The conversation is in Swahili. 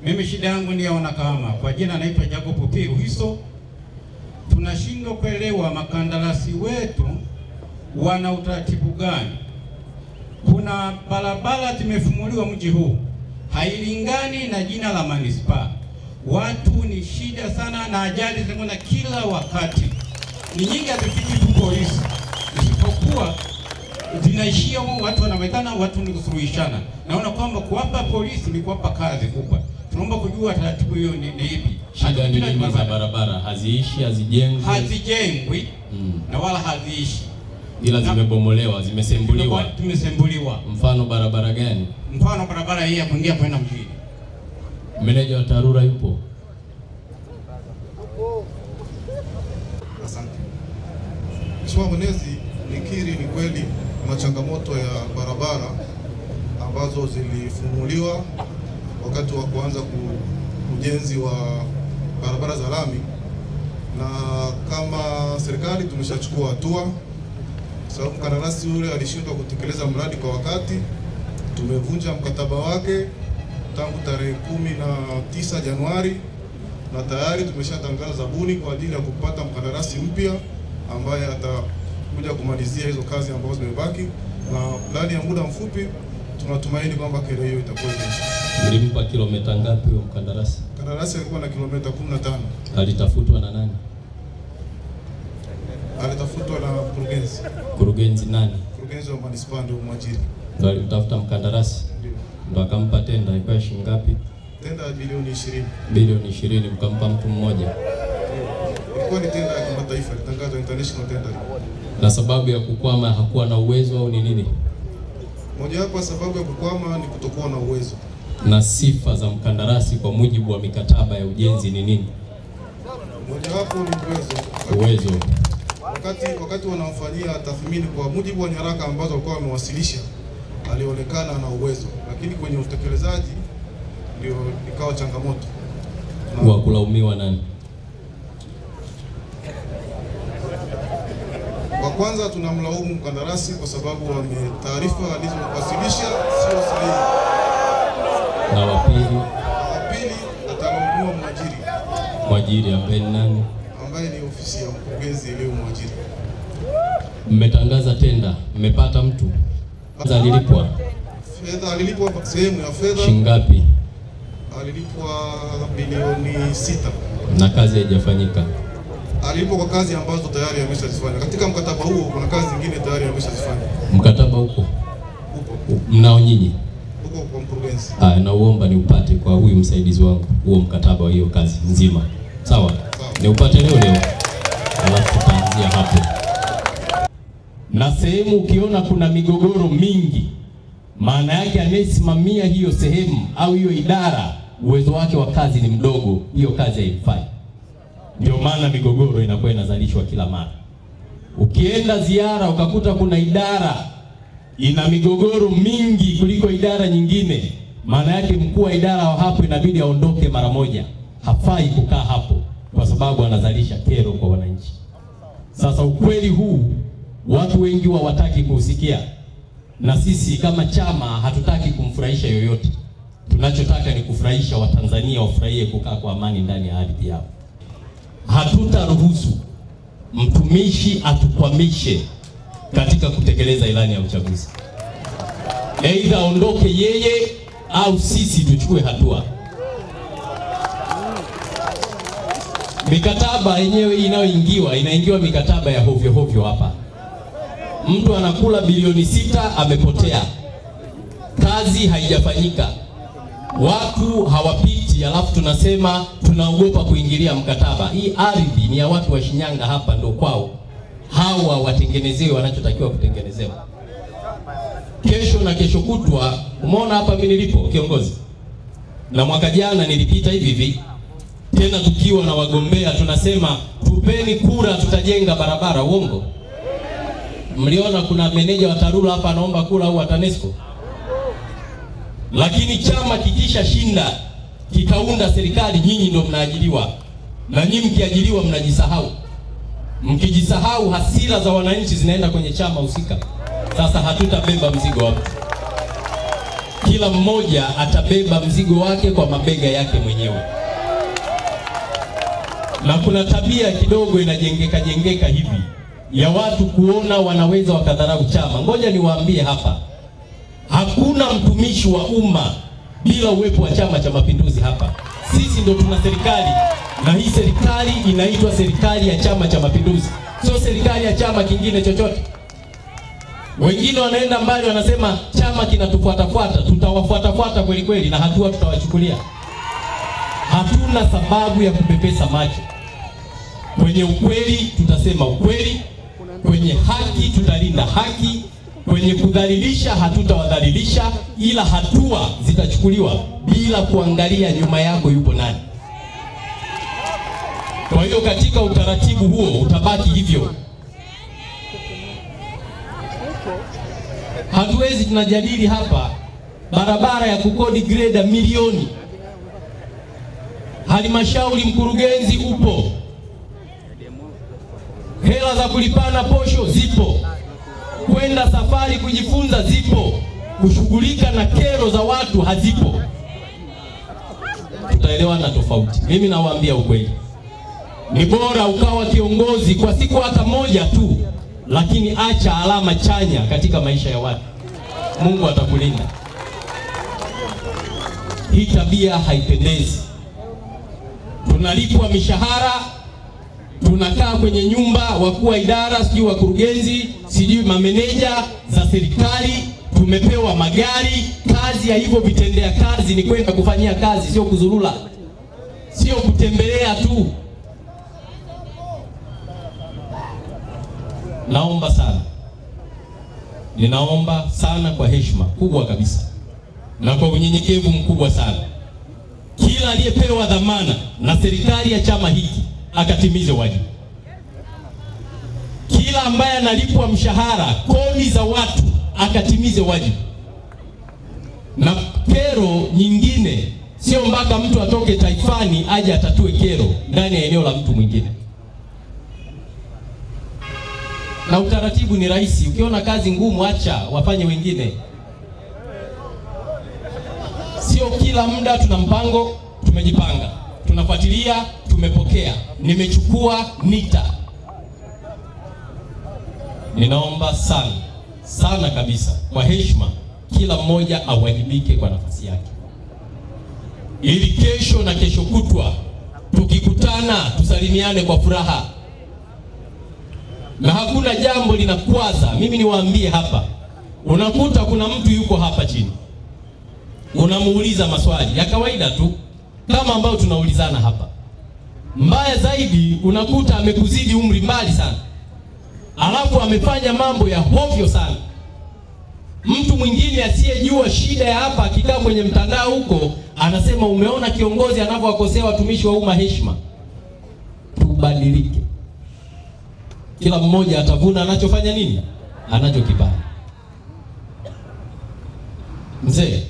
Mimi shida yangu ni yaona kama kwa jina naitwa Jacob P. Ruhiso. Tunashindwa kuelewa makandarasi wetu wana utaratibu gani. Kuna barabara timefumuliwa mji huu hailingani na jina la manispaa. Watu ni shida sana na ajali zinaona kila wakati. Ni nyingi hazifiki tu polisi. Isipokuwa zinaishia watu wanawekana, watu ni kusuluhishana. Naona kwamba kuwapa polisi ni kuwapa kazi kubwa. Tunaomba kujua taratibu hiyo ni ipi. Shida ni nini za barabara? Haziishi, hazijengwi? Hazijengwi na wala haziishi. Ila zimebomolewa, zimesembuliwa. Tumesembuliwa. Mfano barabara gani? Mfano barabara hii ya kuingia kwenda mjini. Meneja wa TARURA yupo? Asante. Mheshimiwa Mwenezi, nikiri ni kweli kuna changamoto ya barabara ambazo zilifumuliwa wakati wa kuanza ujenzi wa barabara za lami, na kama serikali tumeshachukua hatua, sababu mkandarasi yule alishindwa kutekeleza mradi kwa wakati. Tumevunja mkataba wake tangu tarehe 19 Januari na tayari tumeshatangaza zabuni kwa ajili ya kupata mkandarasi mpya ambaye atakuja kumalizia hizo kazi ambazo zimebaki, na ndani ya muda mfupi tunatumaini kwamba kero hiyo itakuwa imeisha. Mlimpa kilomita ngapi huyo mkandarasi? Mkandarasi alikuwa na kilomita 15. Alitafutwa na nani? Alitafutwa na mkurugenzi. Mkurugenzi nani? Mkurugenzi wa manispaa ndio mwajiri. Ndio alimtafuta mkandarasi? Ndio. Ndio akampa tenda. Ilikuwa shilingi ngapi? Tenda bilioni 20. Bilioni 20 mkampa mtu mmoja. Ilikuwa ni tenda ya kimataifa, ilitangazwa international tender. Na sababu ya kukwama hakuwa na uwezo au ni nini? Mojawapo ya sababu ya kukwama ni kutokuwa na uwezo. Na sifa za mkandarasi kwa mujibu wa mikataba ya ujenzi ni nini? Mojawapo ni uwezo. Wakati wanamfanyia tathmini kwa mujibu wa nyaraka ambazo walikuwa wamewasilisha, alionekana na uwezo, lakini kwenye utekelezaji ndio ikawa changamoto. Wa kulaumiwa nani? Kwa kwanza tunamlaumu mkandarasi kwa sababu taarifa alizowasilisha sio sahihi. Na wa pili atalaumiwa mwajiri. Mwajiri ambaye ni nani? Ambaye ni ofisi ya mkurugenzi iliyo mwajiri. Mmetangaza tenda, mmepata mtu? Alilipwa? Fedha alilipwa, sehemu ya fedha. Shingapi? Alilipwa bilioni 6. Na kazi haijafanyika? Alilipwa kwa kazi ambazo tayari ameshazifanya. Katika mkataba huo kuna kazi zingine tayari ameshazifanya. Mkataba huko? Huko. Mnao nyinyi? Huko kwa mkurugenzi. Na uomba ni upate kwa huyu msaidizi wangu huo mkataba wa hiyo kazi nzima. Sawa? Ni upate leo. Alafu tutaanzia hapo. Na sehemu ukiona kuna migogoro mingi, maana yake anayesimamia hiyo sehemu au hiyo idara uwezo wake wa kazi ni mdogo, hiyo kazi haifai. Ndio maana migogoro inakuwa inazalishwa kila mara. Ukienda ziara ukakuta kuna idara ina migogoro mingi kuliko idara nyingine, maana yake mkuu wa idara wa hapo inabidi aondoke mara moja. Hafai kukaa hapo kwa sababu anazalisha kero kwa wananchi. Sasa ukweli huu watu wengi hawataki kusikia, na sisi kama chama hatutaki kumfurahisha yoyote. Tunachotaka ni kufurahisha Watanzania wafurahie kukaa kwa amani ndani ya ardhi yao. Hatutaruhusu mtumishi atukwamishe katika kutekeleza ilani ya uchaguzi. Aidha aondoke yeye au sisi tuchukue hatua. Mikataba yenyewe inaingiwa mikataba ya hovyo hovyo hapa. Mtu anakula bilioni 6 amepotea. Kazi haijafanyika. Watu hawapiti, alafu tunasema tunaogopa kuingilia mkataba. Hii ardhi ni ya watu wa Shinyanga, hapa ndio kwao. Hawa watengenezewe wanachotakiwa kutengenezewa. Kesho na kesho kutwa, umeona hapa mimi nilipo kiongozi. Na mwaka jana nilipita hivi tena tukiwa na wagombea tunasema tupeni kura tutajenga barabara. Uongo? Mliona kuna meneja wa TARURA hapa anaomba kura au wa TANESCO? Lakini chama kikisha shinda kikaunda serikali, nyinyi ndio mnaajiriwa, na nyinyi mkiajiriwa mnajisahau. Mkijisahau hasira za wananchi zinaenda kwenye chama husika. Sasa hatutabeba mzigo wa mtu. kila mmoja atabeba mzigo wake kwa mabega yake mwenyewe. Na kuna tabia kidogo inajengeka hivi ya watu kuona wanaweza wakadharau chama. Ngoja niwaambie hapa, hakuna mtumishi wa umma bila uwepo wa Chama cha Mapinduzi hapa. Sisi ndo tuna serikali, na hii serikali inaitwa serikali ya Chama cha Mapinduzi, sio serikali ya chama kingine chochote. Wengine wanaenda mbali, wanasema chama kinatufuatafuata. Tutawafuatafuata kweli kweli, na hatua tutawachukulia. Hatuna sababu ya kupepesa macho. Kwenye ukweli tutasema ukweli, kwenye haki tutalinda haki, kwenye kudhalilisha hatutawadhalilisha, ila hatua zitachukuliwa bila kuangalia nyuma yako yupo nani. Kwa hiyo katika utaratibu huo utabaki hivyo. Hatuwezi tunajadili hapa barabara ya kukodi greda milioni. Halmashauri mkurugenzi upo, hela za kulipana posho zipo, kwenda safari kujifunza zipo, kushughulika na kero za watu hazipo. Tutaelewana tofauti. Mimi nawaambia ukweli, ni bora ukawa kiongozi kwa siku hata moja tu, lakini acha alama chanya katika maisha ya watu. Mungu atakulinda. Hii tabia haipendezi. Tunalipwa mishahara, tunakaa kwenye nyumba, wakuu wa idara, sijui wakurugenzi, sijui mameneja za serikali, tumepewa magari. Kazi ya hivyo vitendea kazi ni kwenda kufanyia kazi, sio kuzurula, sio kutembelea tu. Naomba sana, ninaomba sana kwa heshima kubwa kabisa na kwa unyenyekevu mkubwa sana, kila aliyepewa dhamana na serikali ya chama hiki akatimize wajibu. Kila ambaye analipwa mshahara, kodi za watu, akatimize wajibu. Na kero nyingine sio mpaka mtu atoke taifani aje atatue kero ndani ya eneo la mtu mwingine. Na utaratibu ni rahisi. Ukiona kazi ngumu, acha wafanye wengine. Sio kila muda tuna mpango, tumejipanga, tunafuatilia, tumepokea, nimechukua, nita. Ninaomba sana sana kabisa kwa heshima, kila mmoja awajibike kwa nafasi yake, ili kesho na kesho kutwa tukikutana tusalimiane kwa furaha na hakuna jambo linakwaza. Mimi niwaambie hapa, unakuta kuna mtu yuko hapa chini, unamuuliza maswali ya kawaida tu kama ambayo tunaulizana hapa. Mbaya zaidi, unakuta amekuzidi umri mbali sana, alafu amefanya mambo ya hovyo sana. Mtu mwingine asiyejua shida ya hapa akikaa kwenye mtandao huko anasema, umeona kiongozi anavyowakosea watumishi wa umma heshima. Tubadilike. Kila mmoja atavuna anachofanya nini? Anachokipanda. Mzee